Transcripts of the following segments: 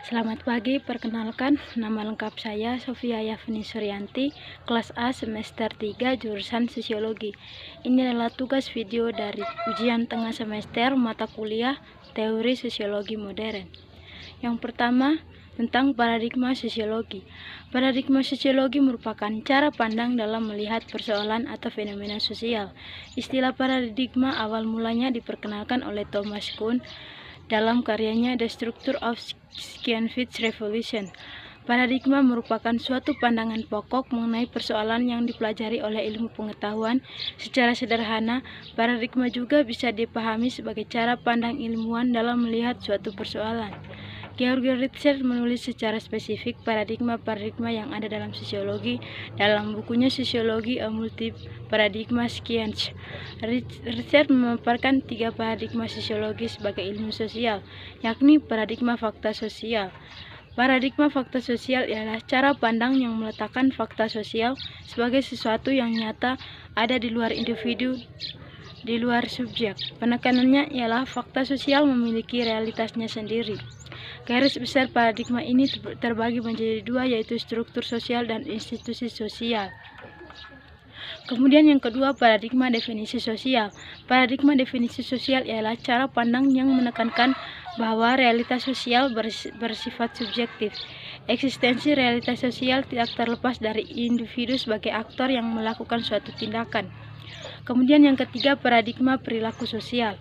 Selamat pagi, perkenalkan nama lengkap saya Sofia Yafni Suryanti, kelas A semester 3 jurusan Sosiologi. Ini adalah tugas video dari ujian tengah semester mata kuliah Teori Sosiologi Modern. Yang pertama, tentang paradigma sosiologi. Paradigma sosiologi merupakan cara pandang dalam melihat persoalan atau fenomena sosial. Istilah paradigma awal mulanya diperkenalkan oleh Thomas Kuhn dalam karyanya The Structure of Scientific Revolution. Paradigma merupakan suatu pandangan pokok mengenai persoalan yang dipelajari oleh ilmu pengetahuan. Secara sederhana, paradigma juga bisa dipahami sebagai cara pandang ilmuwan dalam melihat suatu persoalan. Georg Ritzer menulis secara spesifik paradigma-paradigma yang ada dalam sosiologi dalam bukunya Sosiologi A Multi-Paradigma Science. Ritzer memaparkan 3 paradigma sosiologi sebagai ilmu sosial, yakni paradigma fakta sosial. Paradigma fakta sosial ialah cara pandang yang meletakkan fakta sosial sebagai sesuatu yang nyata ada di luar individu, di luar subjek. Penekanannya ialah fakta sosial memiliki realitasnya sendiri. Garis besar paradigma ini terbagi menjadi 2, yaitu struktur sosial dan institusi sosial. Kemudian yang kedua, paradigma definisi sosial. Paradigma definisi sosial ialah cara pandang yang menekankan bahwa realitas sosial bersifat subjektif. Eksistensi realitas sosial tidak terlepas dari individu sebagai aktor yang melakukan suatu tindakan. Kemudian yang ketiga, paradigma perilaku sosial.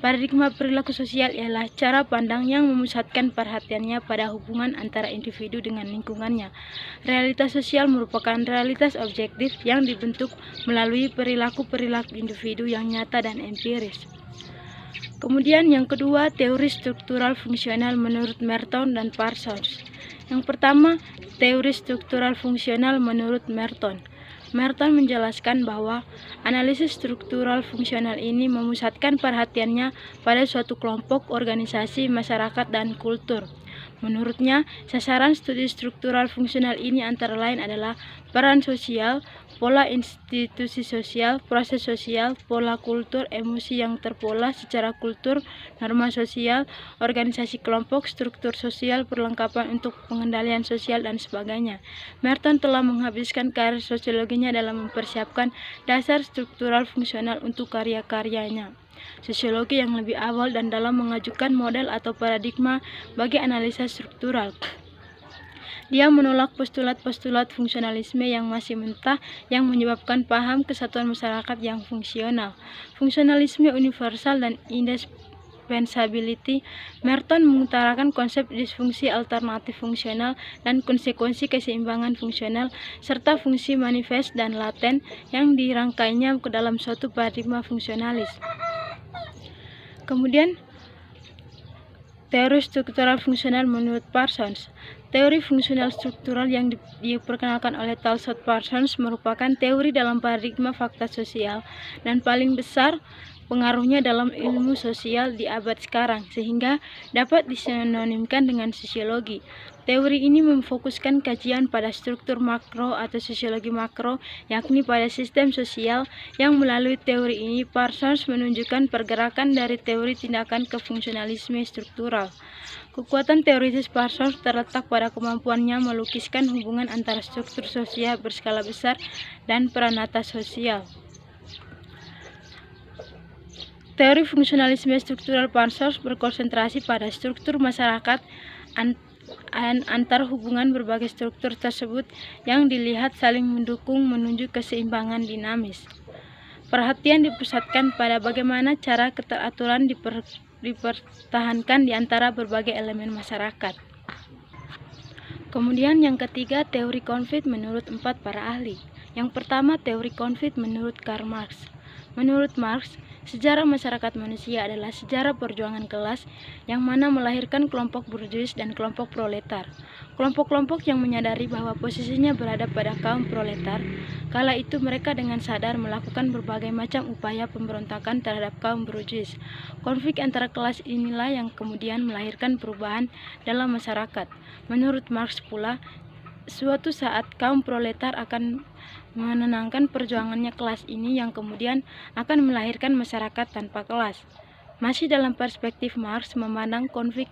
Paradigma perilaku sosial ialah cara pandang yang memusatkan perhatiannya pada hubungan antara individu dengan lingkungannya. Realitas sosial merupakan realitas objektif yang dibentuk melalui perilaku-perilaku individu yang nyata dan empiris. Kemudian yang kedua, teori struktural fungsional menurut Merton dan Parsons. Yang pertama, teori struktural fungsional menurut Merton. Merton menjelaskan bahwa analisis struktural fungsional ini memusatkan perhatiannya pada suatu kelompok, organisasi, masyarakat, dan kultur. Menurutnya, sasaran studi struktural fungsional ini antara lain adalah peran sosial, pola institusi sosial, proses sosial, pola kultur, emosi yang terpola secara kultur, norma sosial, organisasi kelompok, struktur sosial, perlengkapan untuk pengendalian sosial, dan sebagainya. Merton telah menghabiskan karir sosiologinya dalam mempersiapkan dasar struktural fungsional untuk karya-karyanya sosiologi yang lebih awal dan dalam mengajukan model atau paradigma bagi analisa struktural. Dia menolak postulat-postulat fungsionalisme yang masih mentah yang menyebabkan paham kesatuan masyarakat yang fungsional. Fungsionalisme universal dan indispensability. Merton mengutarakan konsep disfungsi alternatif fungsional dan konsekuensi keseimbangan fungsional serta fungsi manifest dan laten yang dirangkainya ke dalam suatu paradigma fungsionalis. Kemudian, teori struktural fungsional menurut Parsons. Teori fungsional struktural yang diperkenalkan oleh Talcott Parsons merupakan teori dalam paradigma fakta sosial dan paling besar pengaruhnya dalam ilmu sosial di abad sekarang, sehingga dapat disinonimkan dengan sosiologi. Teori ini memfokuskan kajian pada struktur makro atau sosiologi makro, yakni pada sistem sosial, yang melalui teori ini Parsons menunjukkan pergerakan dari teori tindakan ke fungsionalisme struktural. Kekuatan teoritis Parsons terletak pada kemampuannya melukiskan hubungan antara struktur sosial berskala besar dan peranata sosial. Teori fungsionalisme struktural Parsons berkonsentrasi pada struktur masyarakat antar hubungan berbagai struktur tersebut yang dilihat saling mendukung menuju keseimbangan dinamis. Perhatian dipusatkan pada bagaimana cara keteraturan dipertahankan di antara berbagai elemen masyarakat. Kemudian yang ketiga, teori konflik menurut 4 para ahli. Yang pertama, teori konflik menurut Karl Marx. Menurut Marx, sejarah masyarakat manusia adalah sejarah perjuangan kelas yang mana melahirkan kelompok burjuis dan kelompok proletar. Kelompok-kelompok yang menyadari bahwa posisinya berada pada kaum proletar, kala itu mereka dengan sadar melakukan berbagai macam upaya pemberontakan terhadap kaum burjuis. Konflik antara kelas inilah yang kemudian melahirkan perubahan dalam masyarakat. Menurut Marx pula, suatu saat kaum proletar akan menenangkan perjuangannya kelas ini yang kemudian akan melahirkan masyarakat tanpa kelas. Masih dalam perspektif Marx memandang konflik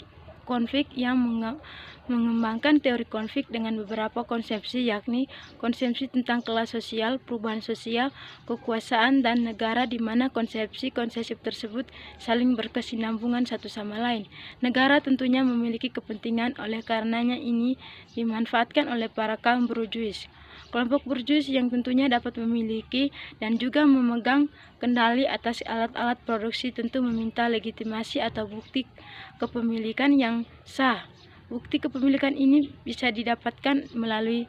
konflik yang mengembangkan teori konflik dengan beberapa konsepsi, yakni konsepsi tentang kelas sosial, perubahan sosial, kekuasaan, dan negara, di mana konsepsi-konsepsi tersebut saling berkesinambungan satu sama lain. Negara tentunya memiliki kepentingan, oleh karenanya ini dimanfaatkan oleh para kaum burjuis. Kelompok burjuis yang tentunya dapat memiliki dan juga memegang kendali atas alat-alat produksi tentu meminta legitimasi atau bukti kepemilikan yang sah. Bukti kepemilikan ini bisa didapatkan melalui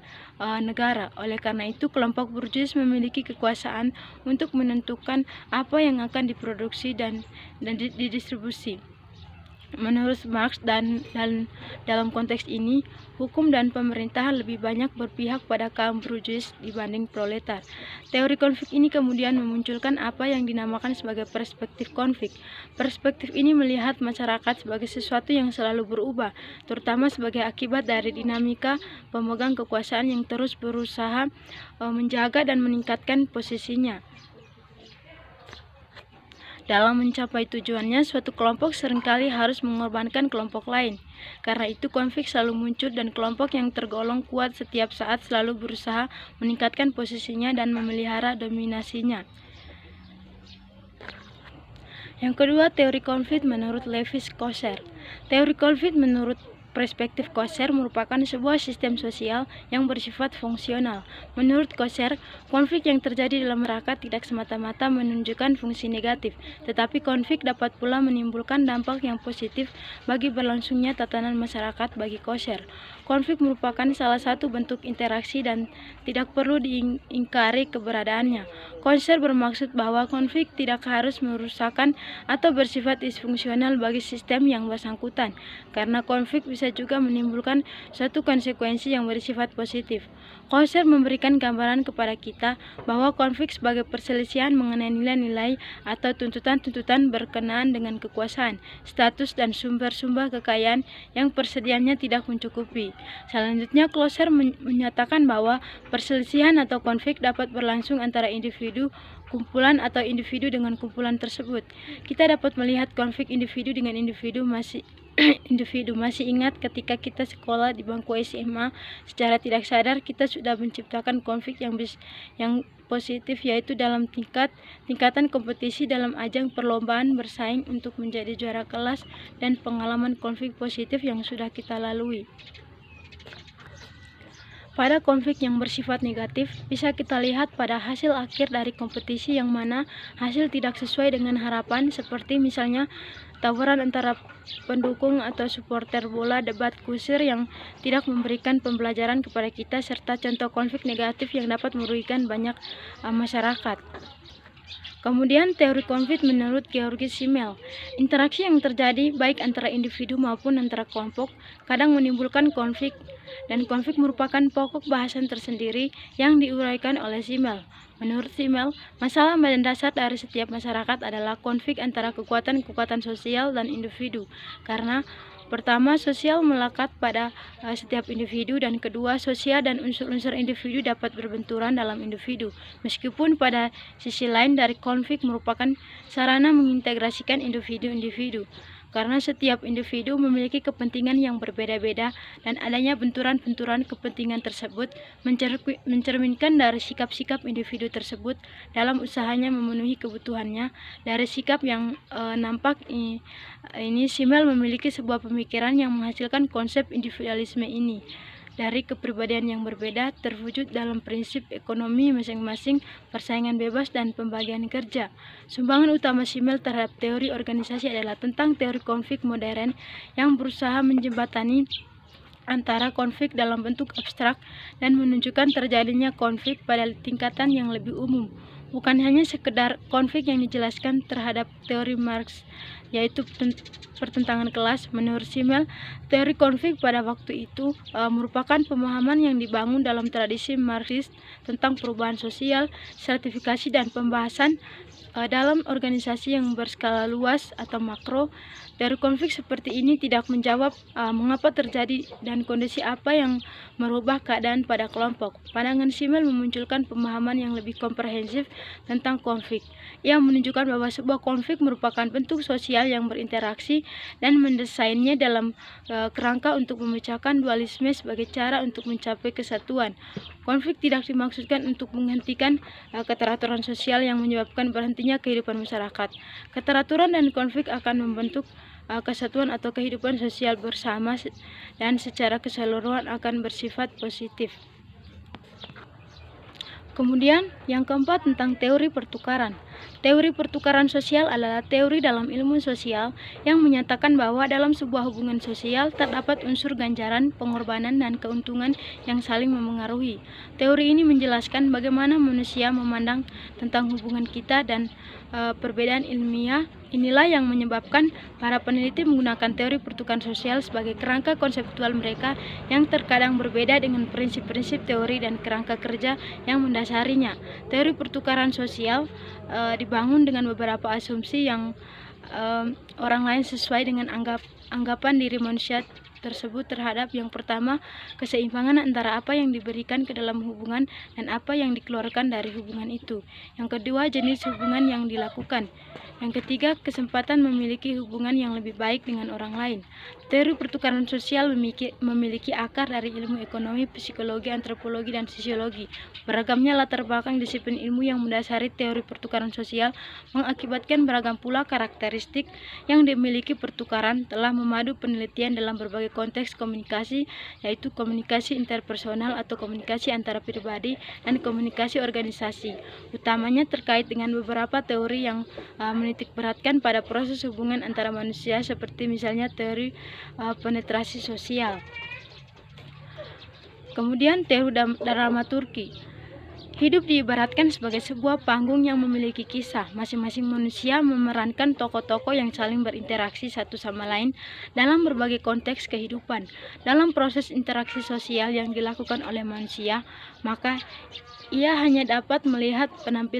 negara. Oleh karena itu, kelompok burjuis memiliki kekuasaan untuk menentukan apa yang akan diproduksi dan didistribusi. Menurut Marx dan dalam konteks ini, hukum dan pemerintahan lebih banyak berpihak pada kaum burjuis dibanding proletar. Teori konflik ini kemudian memunculkan apa yang dinamakan sebagai perspektif konflik. Perspektif ini melihat masyarakat sebagai sesuatu yang selalu berubah, terutama sebagai akibat dari dinamika pemegang kekuasaan yang terus berusaha menjaga dan meningkatkan posisinya. Dalam mencapai tujuannya, suatu kelompok seringkali harus mengorbankan kelompok lain. Karena itu, konflik selalu muncul dan kelompok yang tergolong kuat setiap saat selalu berusaha meningkatkan posisinya dan memelihara dominasinya. Yang kedua, teori konflik menurut Lévi-Koser. Teori konflik menurut perspektif Koser merupakan sebuah sistem sosial yang bersifat fungsional. Menurut Koser, konflik yang terjadi dalam masyarakat tidak semata-mata menunjukkan fungsi negatif, tetapi konflik dapat pula menimbulkan dampak yang positif bagi berlangsungnya tatanan masyarakat. Bagi Koser, konflik merupakan salah satu bentuk interaksi dan tidak perlu diingkari keberadaannya. Koser bermaksud bahwa konflik tidak harus merusakkan atau bersifat disfungsional bagi sistem yang bersangkutan, karena konflik bisa juga menimbulkan suatu konsekuensi yang bersifat positif. Koser memberikan gambaran kepada kita bahwa konflik sebagai perselisihan mengenai nilai-nilai atau tuntutan-tuntutan berkenaan dengan kekuasaan, status, dan sumber-sumber kekayaan yang persediaannya tidak mencukupi. Selanjutnya, Koser menyatakan bahwa perselisihan atau konflik dapat berlangsung antara individu, kumpulan, atau individu dengan kumpulan tersebut. Kita dapat melihat konflik individu dengan individu masih ingat ketika kita sekolah di bangku SMA, secara tidak sadar kita sudah menciptakan konflik yang positif, yaitu dalam tingkatan kompetisi dalam ajang perlombaan bersaing untuk menjadi juara kelas, dan pengalaman konflik positif yang sudah kita lalui. Pada konflik yang bersifat negatif, bisa kita lihat pada hasil akhir dari kompetisi yang mana hasil tidak sesuai dengan harapan, seperti misalnya tawuran antara pendukung atau supporter bola, debat kusir yang tidak memberikan pembelajaran kepada kita, serta contoh konflik negatif yang dapat merugikan banyak masyarakat. Kemudian, teori konflik menurut Georg Simmel. Interaksi yang terjadi baik antara individu maupun antara kelompok kadang menimbulkan konflik, dan konflik merupakan pokok bahasan tersendiri yang diuraikan oleh Simmel. Menurut Simmel, masalah mendasar dari setiap masyarakat adalah konflik antara kekuatan-kekuatan sosial dan individu, karena pertama, sosial melekat pada setiap individu, dan kedua, sosial dan unsur-unsur individu dapat berbenturan dalam individu. Meskipun pada sisi lain dari konflik merupakan sarana mengintegrasikan individu-individu, karena setiap individu memiliki kepentingan yang berbeda-beda, dan adanya benturan-benturan kepentingan tersebut mencerminkan dari sikap-sikap individu tersebut dalam usahanya memenuhi kebutuhannya. Dari sikap yang nampak ini, Simmel memiliki sebuah pemikiran yang menghasilkan konsep individualisme ini. Dari kepribadian yang berbeda terwujud dalam prinsip ekonomi masing-masing, persaingan bebas, dan pembagian kerja. Sumbangan utama Simmel terhadap teori organisasi adalah tentang teori konflik modern yang berusaha menjembatani antara konflik dalam bentuk abstrak dan menunjukkan terjadinya konflik pada tingkatan yang lebih umum. Bukan hanya sekedar konflik yang dijelaskan terhadap teori Marx, yaitu pertentangan kelas. Menurut Simmel, teori konflik pada waktu itu merupakan pemahaman yang dibangun dalam tradisi Marxis tentang perubahan sosial, stratifikasi, dan pembahasan dalam organisasi yang berskala luas atau makro. Teori konflik seperti ini tidak menjawab mengapa terjadi dan kondisi apa yang merubah keadaan pada kelompok. Pandangan Simmel memunculkan pemahaman yang lebih komprehensif tentang konflik. Ia menunjukkan bahwa sebuah konflik merupakan bentuk sosial sosial yang berinteraksi dan mendesainnya dalam kerangka untuk memecahkan dualisme sebagai cara untuk mencapai kesatuan. Konflik tidak dimaksudkan untuk menghentikan keteraturan sosial yang menyebabkan berhentinya kehidupan masyarakat. Keteraturan dan konflik akan membentuk kesatuan atau kehidupan sosial bersama dan secara keseluruhan akan bersifat positif. Kemudian yang keempat tentang teori pertukaran. Teori pertukaran sosial adalah teori dalam ilmu sosial yang menyatakan bahwa dalam sebuah hubungan sosial terdapat unsur ganjaran, pengorbanan, dan keuntungan yang saling memengaruhi. Teori ini menjelaskan bagaimana manusia memandang tentang hubungan kita dan perbedaan ilmiah. Inilah yang menyebabkan para peneliti menggunakan teori pertukaran sosial sebagai kerangka konseptual mereka yang terkadang berbeda dengan prinsip-prinsip teori dan kerangka kerja yang mendasarinya. Teori pertukaran sosial dibangun dengan beberapa asumsi yang orang lain sesuai dengan anggapan diri manusia tersebut terhadap yang pertama, keseimbangan antara apa yang diberikan ke dalam hubungan dan apa yang dikeluarkan dari hubungan itu. Yang kedua, jenis hubungan yang dilakukan. Yang ketiga, kesempatan memiliki hubungan yang lebih baik dengan orang lain. Teori pertukaran sosial memiliki akar dari ilmu ekonomi, psikologi, antropologi, dan sosiologi. Beragamnya latar belakang disiplin ilmu yang mendasari teori pertukaran sosial mengakibatkan beragam pula karakteristik yang dimiliki pertukaran telah memadu penelitian dalam berbagai konteks komunikasi, yaitu komunikasi interpersonal atau komunikasi antara pribadi dan komunikasi organisasi. Utamanya terkait dengan beberapa teori yang menitik beratkan pada proses hubungan antara manusia, seperti misalnya teori penetrasi sosial. Kemudian teori dramaturgi. Hidup diibaratkan sebagai sebuah panggung yang memiliki kisah. Masing-masing manusia memerankan tokoh-tokoh yang saling berinteraksi satu sama lain dalam berbagai konteks kehidupan. Dalam proses interaksi sosial yang dilakukan oleh manusia, maka ia hanya dapat melihat penampilan